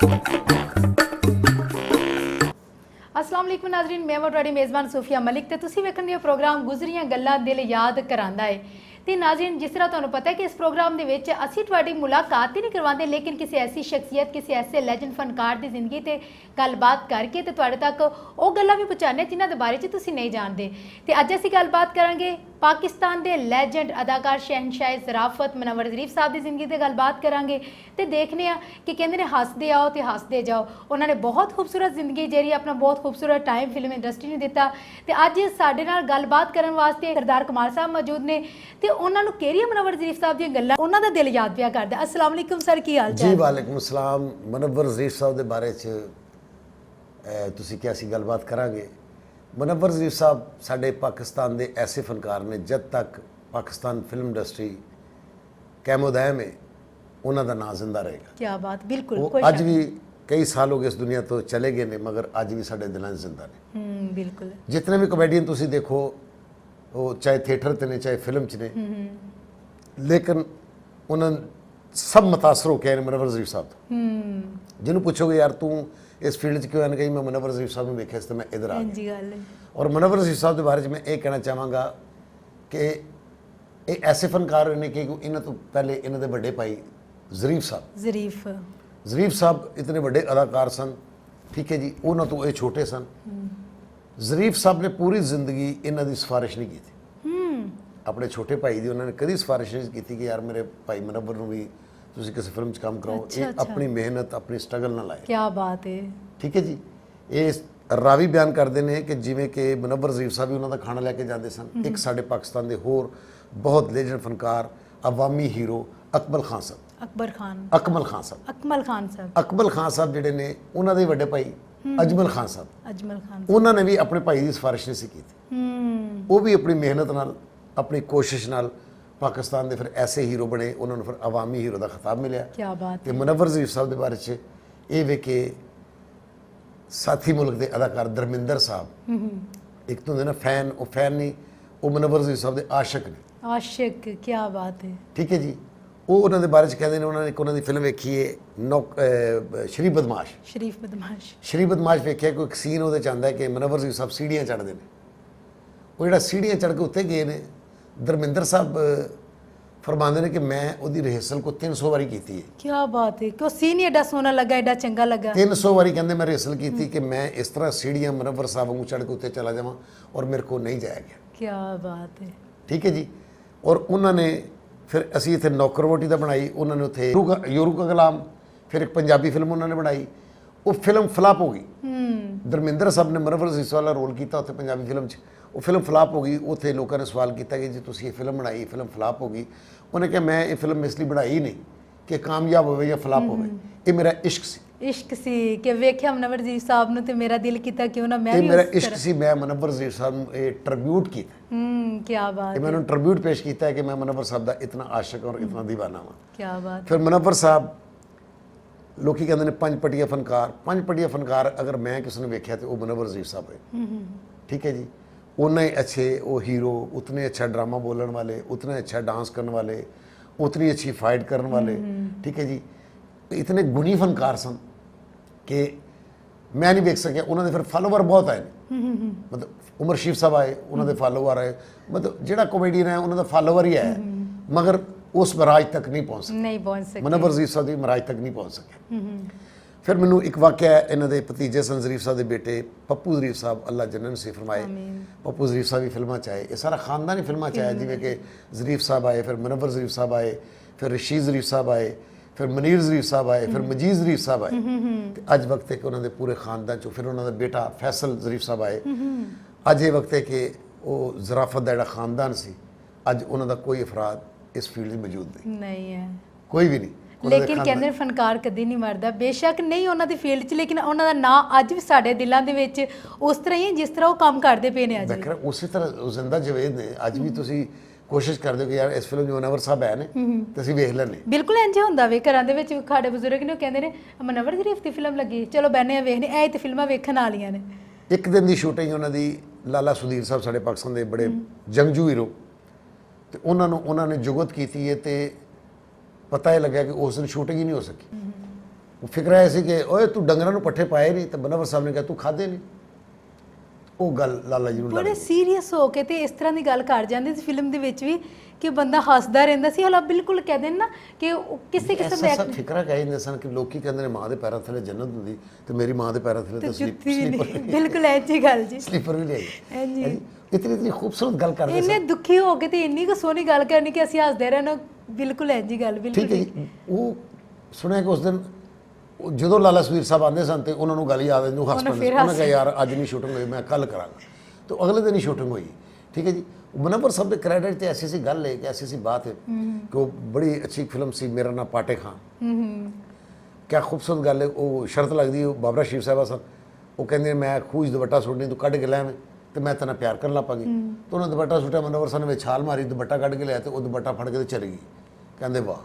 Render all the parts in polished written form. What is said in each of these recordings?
अस्सलाम वालेकुम नाज़रीन, मैं तुहाडी मेज़बान सूफिया मलिक ते तुसीं वेखण दे प्रोग्राम गुज़रियां गल्लां दिल याद करांदा है। तो नाज़रीन, जिस तरह तुहानूं पता है कि इस प्रोग्राम दे विच असीं तुहाडी मुलाकात ही नहीं करवाते, लेकिन किसी ऐसी शख्सियत, किसी ऐसे लैजेंड फनकार की जिंदगी ते गलबात करके तो तुहाडे तक वो गल्लां भी पहुँचाने जिन्हां दे बारे च तुसीं नहीं जानते। तो अज असीं गलबात करांगे पाकिस्तान के लैजेंड अदाकार शहनशाह ज़राफ़त मुनव्वर ज़रीफ साहब की जिंदगी से गलबात करांगे तो देखने कि कहते हैं हसदे आओ तो हसदे जाओ। उन्होंने बहुत खूबसूरत जिंदगी जी अपना बहुत खूबसूरत टाइम फिल्म इंडस्ट्री ने दिता। तो अज साडे नाल गलबात करने वास्ते सरदार कमाल साहब मौजूद ने तो उन्होंने केरिया मुनव्वर ज़रीफ साहब दी गल्लां उन्हां दा दिल याद पिया करदा। अस्सलाम वालेकुम सर, की हाल चाल? जी वालेकुम अस्सलाम। मुनव्वर ज़रीफ साहब के बारे तुसी क्या सी गलबात करांगे। मुनव्वर ज़रीफ साहब साडे पाकिस्तान के ऐसे फनकार ने जब तक पाकिस्तान फिल्म इंडस्ट्री कैमोदायम है उन्हों का नाम जिंदा रहेगा। क्या बात, बिल्कुल। अज भी कई साल हो गए इस दुनिया तो चले गए ने, मगर अज भी साडे दिलों जिंदा ने। बिल्कुल। जितने भी कॉमेडियन तुसी देखो वो चाहे थिएटर ते ने चाहे फिल्म च ने, लेकिन उन्होंने सब मुतासर हो के मुनव्वर ज़रीफ साहब तो। जिन्होंने पूछोगे यार तू इस फील्ड क्यों आने, कहीं मैं मुनव्वर ज़रीफ साहब ने वेखे तो मैं इधर आ गया। और मुनव्वर ज़रीफ साहब के बारे में मैं ये कहना चाहांगा कि ये ऐसे फनकार ने कि इन्होंने तो पहले इन्हों के बड़े भाई ज़रीफ साहब इतने बड़े अदाकार सन, ठीक है जी, उन्होंने तो ये छोटे सन। ज़रीफ साहब ने पूरी जिंदगी इन्हों की सिफारिश नहीं की थी अपने छोटे भाई की। उन्होंने कभी सिफारिश नहीं की थी कि यार मेरे भाई मुनव्वर को भी तुसी किसी फिल्म काम कराओ। ये अपनी मेहनत अपनी स्ट्रगल ना लाए। क्या बात है, ठीक है जी। ये रावी बयान करते हैं कि जिमें कि मुनव्वर ज़रीफ साहब भी उन्होंने खाना लैके जाते सन। एक साडे पाकिस्तान के होर बहुत लेजेंड फनकार अवामी हीरो अकमल खान साहब अकमल खान साहब जिहड़े ने उन्होंने वड्डे भाई अजमल खान साहब उन्होंने भी अपने भाई की सिफारिश नहीं की थी। वो भी अपनी मेहनत नाल अपनी कोशिश नाल पाकिस्तान के फिर ऐसे हीरो बने, उन्होंने फिर अवामी हीरो का खिताब मिले। क्या बात है। मुनव्वर ज़रीफ साहब के बारे च ये वे कि साथी मुल्क के अदाकार धर्मिंदर साहब एक तो होंगे ना फैन, वो फैन नहीं, वो मुनव्वर ज़रीफ साहब के आशिक ने। आशिक, क्या बात है, ठीक है जी। वो उन्होंने बारे च कहते हैं उन्होंने एक उन्होंने फिल्म वेखी है शरीफ बदमाश वेख्या। कोई एक सीन वो आता है कि मुनव्वर ज़रीफ साहब सीढ़ियाँ चढ़ते हैं, वो जो सीढ़ियाँ चढ़ के उत्ते गए ने, धर्मिंदर साहब फरमाते हैं कि मैं वो रिहर्सल को 300 बारी की है। क्या बात है, क्यों सीन ही एडा सोहना लगा, एडा चंगा लगा। 300 बारी कहते मैं रिहर्सल की थी कि मैं इस तरह सीढ़ियाँ मुनव्वर साहब वांगू चढ़ के उत्ते चला जावां और मेरे को नहीं जाया गया। क्या बात है, ठीक है जी। और उन्होंने फिर असी इतने नौकर वोटी का बनाई, उन्होंने उत्थे योरू का गुलाम, फिर एक पंजाबी फिल्म उन्होंने बनाई, वो फिल्म फ्लॉप हो गई। धर्मिंदर साहब ने मुनव्वर ज़रीफ वाला रोल किया उत्थे पंजाबी फिल्म च, वो फिल्म फ्लॉप हो गई। उत्थे लोगों ने सवाल किया कि जी तुसीं ये फिल्म बनाई, फिल्म फ्लॉप हो गई। उन्हें कहा मैं ये फिल्म इसलिए बनाई नहीं कि कामयाब हो या फ्लॉप हो, ये मेरा इश्क सी कि वेख्या मुनव्वर ज़रीफ साहब ने ते मेरा दिल किया क्यों ना मैं भी मेरा इश्क सी। मैं मुनव्वर ज़रीफ साहब ने ट्रिब्यूट किया। क्या बात है, मैंने ट्रिब्यूट पेश किया है कि मैं मुनव्वर साहब का इतना आशिक और इतना दीवाना हाँ। क्या बात। फिर मुनव्वर साहब लोग कहते हैं पंजपटिया फनकार अगर मैं किसी ने वेख्या तो वो मुनव्वर ज़रीफ साहब है। ठीक है जी। उन्ने अच्छे वो हीरो, उतने अच्छा ड्रामा बोलने वाले, उतने अच्छा डांस करने वाले, उतनी अच्छी फाइट करने वाले। ठीक है जी। इतने गुणी फनकार सन कि मैं नहीं वेख सकिया। उन्होंने फिर फॉलोवर बहुत आए, मतलब उमर शीफ साहब आए, उन्होंने फॉलोवर आए, मतलब जोड़ा कॉमेडियन है उन्होंने फॉलोवर ही आया, मगर उस मराज तक नहीं पहुँच सके। मुनव्वर ज़रीफ साहब की मराज तक नहीं पहुँच सके। फिर मैनू एक वाक़या इन्हों के भतीजे सन ज़रीफ साहब के बेटे पप्पू ज़रीफ साहब, अल्लाह जन्नत नसीब फरमाए। पप्पू ज़रीफ साहब भी फिल्मां च आए, ये सारा खानदान ही फिल्मां च आया, जिमें कि ज़रीफ साहब आए, फिर मुनव्वर ज़रीफ साहब आए, फिर रशीद ज़रीफ साहब आए, फिर मनीर ज़रीफ साहब आए, फिर मजीद ज़रीफ साहब आए। अज वक्त है कि उन्होंने पूरे खानदान चो फिर उन्होंने बेटा फैसल ज़रीफ साहब आए। अज ये वक्त है कि वो ज़राफ़त का जो खानदान से अज उन्होंने कोई अफराद इस फील्ड में मौजूद नहीं है, कोई भी नहीं। लेकिन कहते फनकार कभी नहीं मरदा, बेशक नहीं उन्होंने फील्ड च, लेकिन उन्होंने नाम अज भी साडे दिलों दे विच उस तरह ही जिस तरह वो काम करते पे ने। अज उसी तरह जिंदा जवेद ने। अज भी तुसी कोशिश करते हो कि यार इस फिल्म मुनव्वर साहब है ने तो असीं वेख लैने। बिल्कुल इंज हुंदा वे, घरां दे विच खाड़े बजुर्ग ने कहंदे ने मुनव्वर ज़रीफ दी फिल्म लगी, चलो बहने वेखने, ऐ ते फिल्मां वेखण वालियां ने। एक दिन की शूटिंग उन्होंने लाला सुधीर साहब साडे पाकिस्तान के बड़े जंगजू हीरो, तो उन्होंने जुगत की है, तो पता ही लगा कि उस दिन शूटिंग ही नहीं हो सकी। ਉਹ ਫਿਕਰ ਆਇਆ ਸੀ ਕਿ ਓਏ ਤੂੰ ਡੰਗਰਾਂ ਨੂੰ ਪੱਠੇ ਪਾਏ ਨਹੀਂ, ਤੇ ਮਨਵਰ ਸਾਹਿਬ ਨੇ ਕਿਹਾ ਤੂੰ ਖਾਦੇ ਨਹੀਂ। ਉਹ ਗੱਲ ਲਾਲਾ ਜੀ ਨੂੰ ਲੱਗ ਬੜੇ ਗਈ। ਸੀਰੀਅਸ ਹੋ ਕੇ ਤੇ ਇਸ ਤਰ੍ਹਾਂ ਦੀ ਗੱਲ ਕਰ ਜਾਂਦੇ ਸੀ ਫਿਲਮ ਦੇ ਵਿੱਚ ਵੀ ਕਿ ਬੰਦਾ ਹੱਸਦਾ ਰਹਿੰਦਾ ਸੀ। ਹਾਲਾ ਬਿਲਕੁਲ ਕਹਿ ਦੇਣ ਨਾ ਕਿ ਉਹ ਕਿਸੇ ਕਿਸਮ ਦਾ ਐਸਾ ਫਿਕਰਾ ਕਹਿ ਜਾਂਦੇ ਸਨ ਕਿ ਲੋਕੀ ਕਹਿੰਦੇ ਨੇ ਮਾਂ ਦੇ ਪੈਰਾਂ ਥੱਲੇ ਜੰਨਤ ਹੁੰਦੀ, ਤੇ ਮੇਰੀ ਮਾਂ ਦੇ ਪੈਰਾਂ ਥੱਲੇ ਤਾਂ ਜੁੱਤੀ ਬਿਲਕੁਲ ਐਜੀ ਗੱਲ ਜੀ, ਸਲੀਪਰ ਵੀ ਲਿਆਈ। ਹਾਂਜੀ ਇਤਨੀ ਖੂਬਸੂਰਤ ਗੱਲ ਕਰਦੇ ਇੰਨੇ ਦੁਖੀ ਹੋ ਕੇ ਤੇ ਇੰਨੀ ਕੁ ਸੋਹਣੀ ਗੱਲ ਕਰਨੀ ਕਿ ਅਸੀਂ ਹੱਸਦੇ ਰਹਿਣਾ। ਬਿਲਕੁਲ ਐਜੀ ਗੱਲ, ਬਿਲਕੁਲ ਠੀਕ ਹੈ ਜੀ। ਉਹ ਸੁਣਿਆ ਕਿ ਉਸ ਦਿਨ ਜਦੋਂ ਲਾਲਾ ਸਵੀਰ ਸਾਹਿਬ ਆਉਂਦੇ ਸਨ ਤੇ ਉਹਨਾਂ ਨੂੰ ਗੱਲ ਯਾਦ ਆਉਂਦੀ, ਉਹ ਹੱਸ ਪੈਂਦੇ। ਉਹਨਾਂ ਕਿਹਾ ਯਾਰ ਅੱਜ ਨਹੀਂ ਸ਼ੂਟਿੰਗ ਹੋਈ, ਮੈਂ ਕੱਲ ਕਰਾਂਗਾ। तो अगले दिन ही शूटिंग हुई। ठीक है जी। मुनव्वर साहब के क्रेडिट तो ऐसी सी गल है कि ऐसी सी बात है कि वो बड़ी अच्छी फिल्म सी मेरा नाम पाटे खां। क्या खूबसूरत गल है। वो शर्त लगती है बाबरा शरीफ साहब सन, वो कहते मैं खूज दुपट्टा सुटनी तू कढ़ के लै मैं, तो मैं तेना प्यार करन लग पागी। तो उन्हें दुपट्टा सुटिया, मुनव्वर साहब ने छाल मारी, दुपट्टा कढ़ के लिया, तो वो दुपट्टा फड़ के चली गई। कहते वाह,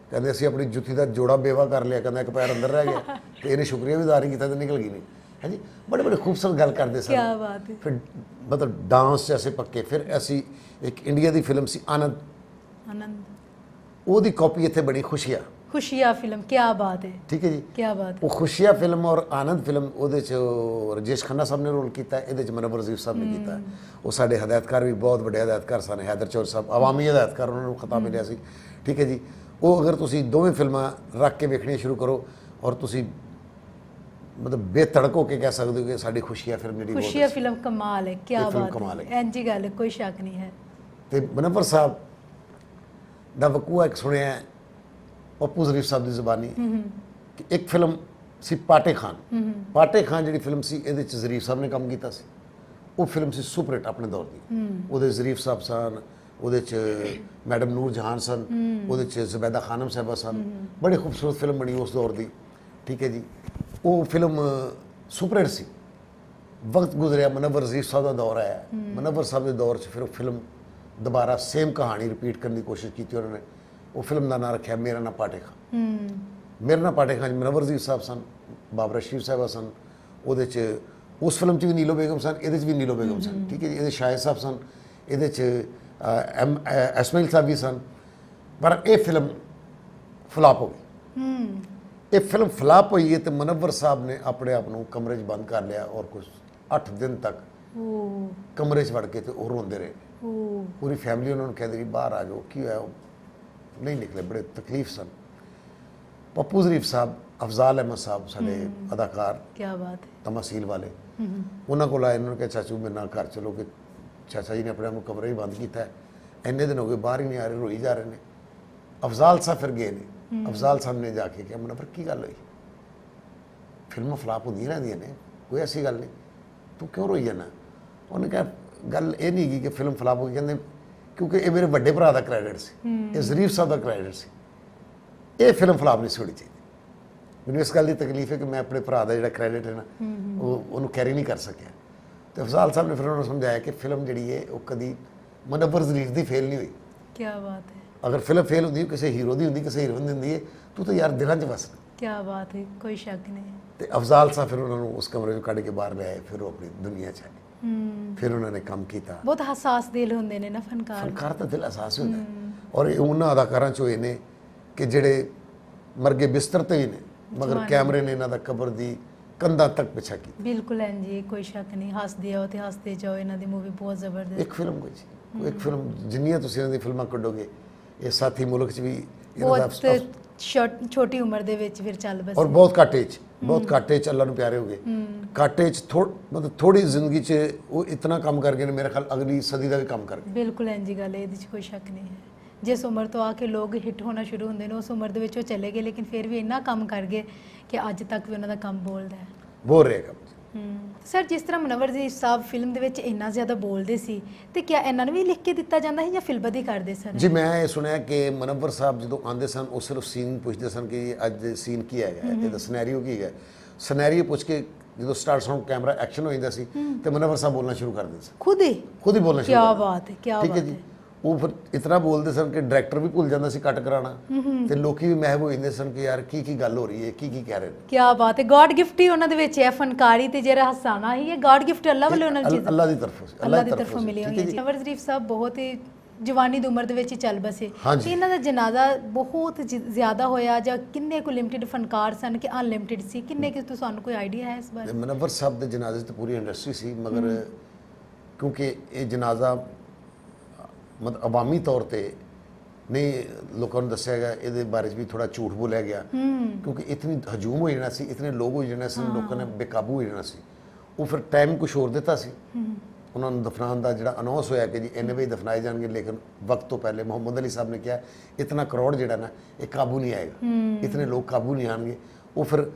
कहते असीं अपनी जुत्ती का जोड़ा बेवा कर लिया, कहते एक पैर अंदर रह गया, तो इन्हें शुक्रिया भी अदा नहीं किया तो निकल गई नहीं है जी। बड़े बड़े खूबसूरत गल करते सन। क्या बात है। फिर मतलब डांस जैसे पक्के। फिर ऐसी एक इंडिया की फिल्म सी आनंद, आनंद ਉਹਦੀ ਕਾਪੀ ਇੱਥੇ ਬਣੀ ਖੁਸ਼ੀਆ। खुशियाँ फिल्म, क्या बात है, ठीक है जी। क्या बात है। ਉਹ ਖੁਸ਼ੀਆ ਫਿਲਮ ਔਰ ਆਨੰਦ ਫਿਲਮ ਉਹਦੇ ਚ ਰਜੇਸ਼ ਖੰਨਾ ਸਾਹਿਬ ਨੇ ਰੋਲ ਕੀਤਾ, ਇਹਦੇ ਚ ਮਨਵਰ ਜ਼ੀਰ ਸਾਹਿਬ ਨੇ ਕੀਤਾ। ਉਹ ਸਾਡੇ ਹਦਾਇਤਕਾਰ ਵੀ ਬਹੁਤ ਵੱਡੇ ਹਦਾਇਤਕਾਰ ਸਨ। ਹੈਦਰ ਚੌਰ ਸਾਹਿਬ ਆਵਾਮੀ ਹਦਾਇਤਕਾਰ, ਉਹਨਾਂ ਨੂੰ ਖਿਤਾਬ ਮਿਲਿਆ ਸੀ। ਠੀਕ ਹੈ ਜੀ। ਉਹ ਅਗਰ ਤੁਸੀਂ ਦੋਵੇਂ ਫਿਲਮਾਂ ਰੱਖ ਕੇ ਵੇਖਣੀਆਂ ਸ਼ੁਰੂ ਕਰੋ ਔਰ ਤੁਸੀਂ मतलब बेतड़क होके कह सकते हो कि साड़ी खुशियाँ फिल्म जी खुशियाँ फिल्म कमाल है, क्या ये फिल्म बात कमाल है, इंजी गल है, कोई शक नहीं है। तो मुनव्वर साहब का वकूआ एक सुनिया पप्पू जरीफ साहब की ज़बानी कि एक फिल्म सी पाटे खान। पाटे खान जी फिल्म सी ये जरीफ साहब ने काम किया। वो फिल्म सी सुपरहिट अपने दौर की। वो जरीफ साहब सन, वो मैडम नूर जहान सन, वो जुबैदा खानम साहबा सन। बड़ी खूबसूरत फिल्म बनी उस दौर की। ठीक है जी। वो फिल्म सुपरहिट सी। वक्त गुजरिया, मुनव्वर ज़ीर साहब का दौर आया। मुनव्वर साहब के दौर से फिर वो फिल्म दोबारा सेम कहानी रिपीट करने की कोशिश की थी उन्होंने। वो फिल्म का नाम रखा मेरा नाम पाटे खां। मेरा नाम पाटे खां मुनव्वर ज़ीर साहब सन, बाबरा शरीफ साहबा सन। वो उस फिल्म भी नीलो बेगम सन, ये भी नीलो बेगम सन। ठीक है जी। ये शाहिद साहब सन, ये इस्माइल साहब भी सन। पर यह फिल्म फ्लॉप हो गई। ये फिल्म फ्लॉप हुई है तो मुनव्वर साहब ने अपने आप को कमरे बंद कर लिया और कुछ 8 दिन तक कमरे वड़ के तो वो रोंदे रहे। पूरी फैमिली उन्होंने कहती रही बाहर आ जाओ, की होया, नहीं निकले, बड़े तकलीफ सन। पप्पू जरीफ साहब, अफजाल अहमद साहब साढ़े अदाकार, क्या बात है, तमासील वाले, उन्होंने को आए, उन्होंने कहा चाचू मेरे नाल घर चलो, कि चाचा जी ने अपने आप को कमरे ही बंद किया है, इन्ने दिन हो गए बाहर ही नहीं आ रहे, रोई जा रहे हैं। अफजाल साहब फिर गए नहीं। अफजाल साहब ने जाके कहा मुनव्वर की गल हुई, फिल्म फ्लाप होंदी रहंदियां ने, कोई ऐसी गल नहीं, तू क्यों रोई जाना। उन्हें कहा गल ये नहीं की कि फिल्म फ्लाप हो गई, कहते क्योंकि ये मेरे बड़े भरा का क्रेडिट से, ये जरीफ साहब का क्रेडिट से, ये फिल्म फ्लाप नहीं सी होनी चाहिए। मैंने इस गल की तकलीफ है कि मैं अपने भरा का जो क्रेडिट है ना वो उन्होंने कैरी नहीं कर सकिया। तो अफजाल साहब ने फिर उन्होंने समझाया कि फिल्म जी है वो कभी मुनव्वर ज़रीफ की फेल नहीं हुई। क्या बात है। अगर फिल्म फेल होती किसी हीरो की होंगी, किसी हीरोइन की होंगी है, तू तो यार दिलों च बस। क्या बात है, कोई शक नहीं है। तो अफजाल साहब फिर उन्होंने उस कमरे में कढ़ के बाहर ले आए, फिर वो अपनी दुनिया च आए, फिर उन्होंने काम किया। बहुत हसास दिल होंगे ने ना फनकार। फनकार तो दिल एहसास होता है। और उन्होंने अदाकारों चो ये ने कि जेड़े मरगे बिस्तर ते ही ने, मगर कैमरे ने इन्हों कबर की कंधा तक पिछा की। बिल्कुल है जी, कोई शक नहीं। हसदे आओ तो हसदे जाओ, इन्हों की मूवी बहुत जबरदस्त। एक फिल्म कोई जी, एक फिल्म जिन्नियां तुसीं इन्हां दी फिल्मां कड्डोगे, ये साथी मुल्क च भी बहुत छोटी उम्र दे विच फिर चल बस। और बहुत घट एज, बहुत घट एज अल्लाह नूं प्यारे हो गए। घट एज मतलब थोड़ी जिंदगी च वो इतना काम कर गए ने, मेरे ख्याल अगली सदी का भी काम कर गए। बिल्कुल इंजी गल है, ये कोई शक नहीं है। जिस उम्र तो आके लोग हिट होना शुरू होंगे उस उम्र दे विच वो चले गए, लेकिन फिर भी इन्ना काम कर गए कि अज तक भी उन्हों का काम बोलता है, बोल रहेगा। सर जिस तरह मुनव्वर ज़रीफ साहब फिल्म दे विच इन्ना ज़्यादा बोलते सी, तो क्या इन्होंने भी लिख के दिता जाता है या फिल्म ही करते सन? जी मैं ये सुनिया कि मुनव्वर साहब जो आते सन वो सिर्फ सीन पूछते सन कि अज सीन की है, ये सनैरियो की है। सनैरियो पूछ के जो स्टार्ट साउंड कैमरा एक्शन हो जाता सी तो मुनव्वर साहब बोलना शुरू कर देते सन, खुद ही बोलना शुरू। क्या बात है, क्या ठीक है जी। वो फिर इतना बोलते सन कि डायरैक्टर भी भूल जाता सी कट कराना, तो लोग भी महब हो जाते सन कि यार की गल हो रही है, की कह रहे हैं। क्या बात है। गॉड गिफ्ट ही उन्होंने विच है, फनकारी ते जेरा हसाना ही है, गॉड गिफ्ट अल्लाह वाले उन्होंने चीज अल्लाह दी तरफों से, अल्लाह दी तरफों मिली हुई है। मुनव्वर ज़रीफ साहब बहुत ही ਜਵਾਨੀ ਦੀ ਉਮਰ ਦੇ ਵਿੱਚ ਹੀ ਚੱਲ ਬਸੇ ਹਾਂਜੀ। ਤੇ ਇਹਨਾਂ ਦਾ ਜਨਾਜ਼ਾ ਬਹੁਤ ਜ਼ਿਆਦਾ ਹੋਇਆ ਜਾਂ ਕਿੰਨੇ ਕੁ ਲਿਮਟਿਡ ਫਨਕਾਰ ਸਨ ਕਿ ਅਨਲਿਮਟਿਡ ਸੀ, ਕਿੰਨੇ ਕਿ ਤੁਹਾਨੂੰ ਕੋਈ ਆਈਡੀਆ ਹੈ ਇਸ ਬਾਰੇ? ਮਨੱਵਰ ਸਾਹਿਬ ਦੇ ਜਨਾਜ਼ੇ 'ਤੇ ਪੂਰੀ ਇੰਡਸਟਰੀ ਸੀ, ਮਗਰ ਕਿਉਂਕਿ ਇਹ ਜਨਾਜ਼ਾ ਮਤਲਬ ਅਵਾਮੀ ਤੌਰ ਤੇ ਨਹੀਂ ਲੋਕਾਂ ਨੂੰ ਦੱਸਿਆ ਗਿਆ, ਇਹਦੇ ਬਾਰੇ 'ਚ ਵੀ ਥੋੜਾ ਝੂਠ ਬੋਲਿਆ ਗਿਆ ਕਿਉਂਕਿ ਇਤਨੀ ਹਜੂਮ ਹੋ ਜਾਣਾ ਸੀ, ਇਤਨੇ ਲੋਕ ਹੋ ਜਾਣਾ ਸੀ, ਲੋਕਾਂ ਨੇ ਬੇਕਾਬੂ ਹੋ ਜਾਣਾ ਸੀ। ਉਹ ਫਿਰ ਟਾਈਮ ਕੁਛ ਹੋਰ ਦਿੱਤਾ ਸੀ ਉਹਨਾਂ ਨੂੰ ਦਫਨਾਉਣ ਦਾ, ਜਿਹੜਾ ਅਨਾਉਂਸ ਹੋਇਆ ਕਿ ਜੀ ਇੰਨੇ ਵਜੇ ਦਫਨਾਏ ਜਾਣਗੇ, ਲੇਕਿਨ ਵਕਤ ਤੋਂ ਪਹਿਲੇ ਮੁਹੰਮਦ ਅਲੀ ਸਾਹਿਬ ਨੇ ਕਿਹਾ ਇਤਨਾ ਕਰੋੜ ਜਿਹੜਾ ਨਾ ਇਹ ਕਾਬੂ ਨਹੀਂ ਆਏਗਾ, ਇਤਨੇ ਲੋਕ ਕਾਬੂ ਨਹੀਂ ਆਣਗੇ। ਉਹ ਫਿਰ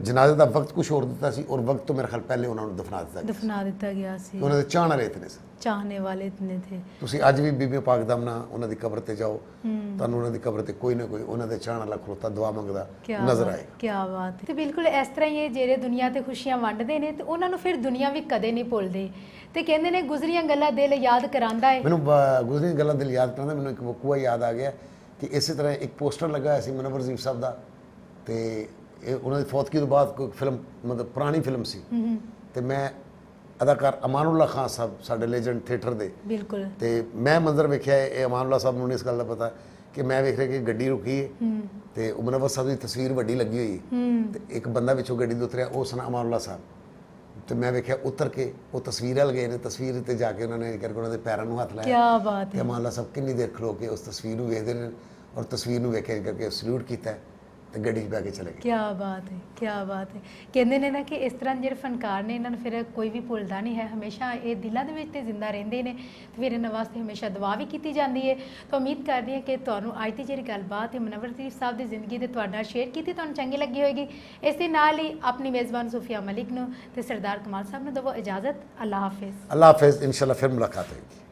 ਜਨਾਜ਼ੇ ਦਾ ਵਕਤ ਕੁਛ ਹੋਰ ਦਿੱਤਾ ਸੀ ਔਰ ਵਕਤ ਤੋਂ ਮੇਰੇ ਖਿਆਲ ਪਹਿਲੇ ਉਹਨਾਂ ਨੂੰ ਦਫਨਾ ਦਿੱਤਾ ਗਿਆ ਸੀ। ਉਹਨਾਂ ਦੇ ਚਾਹਣ ਵਾਲੇ ਇਤਨੇ ਸੀ, ਚਾਹਨੇ ਵਾਲੇ ਇਤਨੇ ਥੇ। ਤੁਸੀਂ ਅੱਜ ਵੀ ਬੀਬੀ ਪਾਕ ਦਮਨਾ ਉਹਨਾਂ ਦੀ ਕਬਰ ਤੇ ਜਾਓ, ਤੁਹਾਨੂੰ ਉਹਨਾਂ ਦੀ ਕਬਰ ਤੇ ਕੋਈ ਨਾ ਕੋਈ ਉਹਨਾਂ ਦੇ ਚਾਹਣ ਵਾਲਾ ਖਲੋਤਾ ਦੁਆ ਮੰਗਦਾ ਨਜ਼ਰ ਆਏ। ਕੀ ਬਾਤ ਹੈ। ਤੇ ਬਿਲਕੁਲ ਇਸ ਤਰ੍ਹਾਂ ਹੀ ਇਹ ਜਿਹੜੇ ਦੁਨੀਆ ਤੇ ਖੁਸ਼ੀਆਂ ਵੰਡਦੇ ਨੇ ਤੇ ਉਹਨਾਂ ਨੂੰ ਫਿਰ ਦੁਨੀਆ ਵੀ ਕਦੇ ਨਹੀਂ ਭੁੱਲਦੇ ਤੇ ਕਹਿੰਦੇ ਨੇ ਗੁਜ਼ਰੀਆਂ ਗੱਲਾਂ ਦਿਲ ਯਾਦ ਕਰਾਂਦਾ ਹੈ। ਮੈਨੂੰ ਗੁਜ਼ਰੀਆਂ ਗੱਲਾਂ ਦਿਲ ਯਾਦ ਕਰਾਂਦਾ, ਮੈਨੂੰ ਇੱਕ ਵਕੂਆ ਯਾਦ ਆ ਗਿਆ ਕਿ ਇਸੇ ਤਰ੍ਹਾਂ ਇੱਕ ਪੋਸਟਰ ਲੱਗਾ ਹੋਇਆ ਸੀ ਮਨੱਵਰ ਜ਼ੀਫ਼ ਸਾਹਿਬ ਦਾ, ਤੇ ਇਹ ਉਹਨਾਂ ਦੀ ਫੌਤਗੀ ਤੋਂ ਬਾਅਦ ਕੋਈ ਫਿਲਮ ਮਤਲਬ ਪੁਰਾਣੀ ਫਿਲਮ ਸੀ, ਤੇ ਮੈਂ ਅਦਾਕਾਰ ਅਮਾਨੁੱਲਾ ਖਾਨ ਸਾਹਿਬ ਸਾਡੇ ਲੈਜੈਂਡ ਥੀਏਟਰ ਦੇ, ਬਿਲਕੁਲ, ਤੇ ਮੈਂ ਮੰਜ਼ਰ ਵੇਖਿਆ ਇਹ ਅਮਾਨੁੱਲਾ ਸਾਹਿਬ ਨੂੰ ਇਸ ਗੱਲ ਦਾ ਪਤਾ ਕਿ ਮੈਂ ਵੇਖ ਰਿਹਾ ਕਿ ਗੱਡੀ ਰੁਕੀ ਹੈ ਤੇ ਉਹ ਮਨੱਵਰ ਸਾਹਿਬ ਦੀ ਤਸਵੀਰ ਵੱਡੀ ਲੱਗੀ ਹੋਈ ਹੈ ਤੇ ਇੱਕ ਬੰਦਾ ਵਿੱਚੋਂ ਗੱਡੀ ਤੋਂ ਉਤਰਿਆ, ਉਹ ਸਨ ਅਮਾਨੁੱਲਾ ਸਾਹਿਬ, ਤੇ ਮੈਂ ਵੇਖਿਆ ਉਤਰ ਕੇ ਉਹ ਤਸਵੀਰ ਵੱਲ ਗਏ ਨੇ, ਤਸਵੀਰ ਤੇ ਜਾ ਕੇ ਉਹਨਾਂ ਨੇ ਕਰਕੇ ਉਹਨਾਂ ਦੇ ਪੈਰਾਂ ਨੂੰ ਹੱਥ ਲਾਇਆ। ਕੀ ਬਾਤ ਹੈ। ਅਮਾਨੁੱਲਾ ਸਾਹਿਬ ਕਿੰਨੀ ਦੇਰ ਖਲੋ ਕੇ ਉਸ ਤਸਵੀਰ ਨੂੰ ਵੇਖਦੇ ਨੇ ਔਰ ਤਸਵੀਰ ਨੂੰ ਵੇਖ ਕਰਕੇ ਸਲੂਟ ਕੀਤਾ ਤੇ ਗੱਡੀ 'ਚ ਬਹਿ ਕੇ ਚਲੇ ਗਏ। ਕੀ ਬਾਤ ਹੈ, ਕੀ ਬਾਤ ਹੈ। ਕਹਿੰਦੇ ਨੇ ਨਾ ਕਿ ਇਸ ਤਰ੍ਹਾਂ ਜਿਹੜੇ ਫਨਕਾਰ ਨੇ ਇਹਨਾਂ ਨੂੰ ਫਿਰ ਕੋਈ ਵੀ ਭੁੱਲਦਾ ਨਹੀਂ ਹੈ, ਹਮੇਸ਼ਾ ਇਹ ਦਿਲਾਂ ਦੇ ਵਿੱਚ ਤੇ ਜ਼ਿੰਦਾ ਰਹਿੰਦੇ ਨੇ ਤੇ ਫਿਰ ਇਹਨਾਂ ਵਾਸਤੇ ਹਮੇਸ਼ਾ ਦੁਆ ਵੀ ਕੀਤੀ ਜਾਂਦੀ ਹੈ। ਤਾਂ ਉਮੀਦ ਕਰਦੀ ਹਾਂ ਕਿ ਤੁਹਾਨੂੰ ਅੱਜ ਦੀ ਜਿਹੜੀ ਗੱਲਬਾਤ ਹੈ ਮਨੱਵਰ ਜ਼ੀਫ਼ ਸਾਹਿਬ ਦੀ ਜ਼ਿੰਦਗੀ ਦੇ ਤੁਹਾਡੇ ਨਾਲ ਸ਼ੇਅਰ ਕੀਤੀ ਤੁਹਾਨੂੰ ਚੰਗੀ ਲੱਗੀ ਹੋਏਗੀ। ਇਸ ਦੇ ਨਾਲ ਹੀ ਆਪਣੀ ਮੇਜ਼ਬਾਨ ਸੂਫੀਆ ਮਲਿਕ ਨੂੰ ਤੇ ਸਰਦਾਰ ਕਮਾਲ ਸਾਹਿਬ ਨੂੰ ਦਵੋ ਇਜਾਜ਼ਤ। ਅੱਲਾਹ ਹਾਫਿਜ਼। ਅੱਲਾਹ ਹਾਫਿਜ਼, ਇਨਸ਼ਾਅੱਲਾ ਫਿਰ ਮੁਲਾਕਾਤ ਹੋਏਗੀ।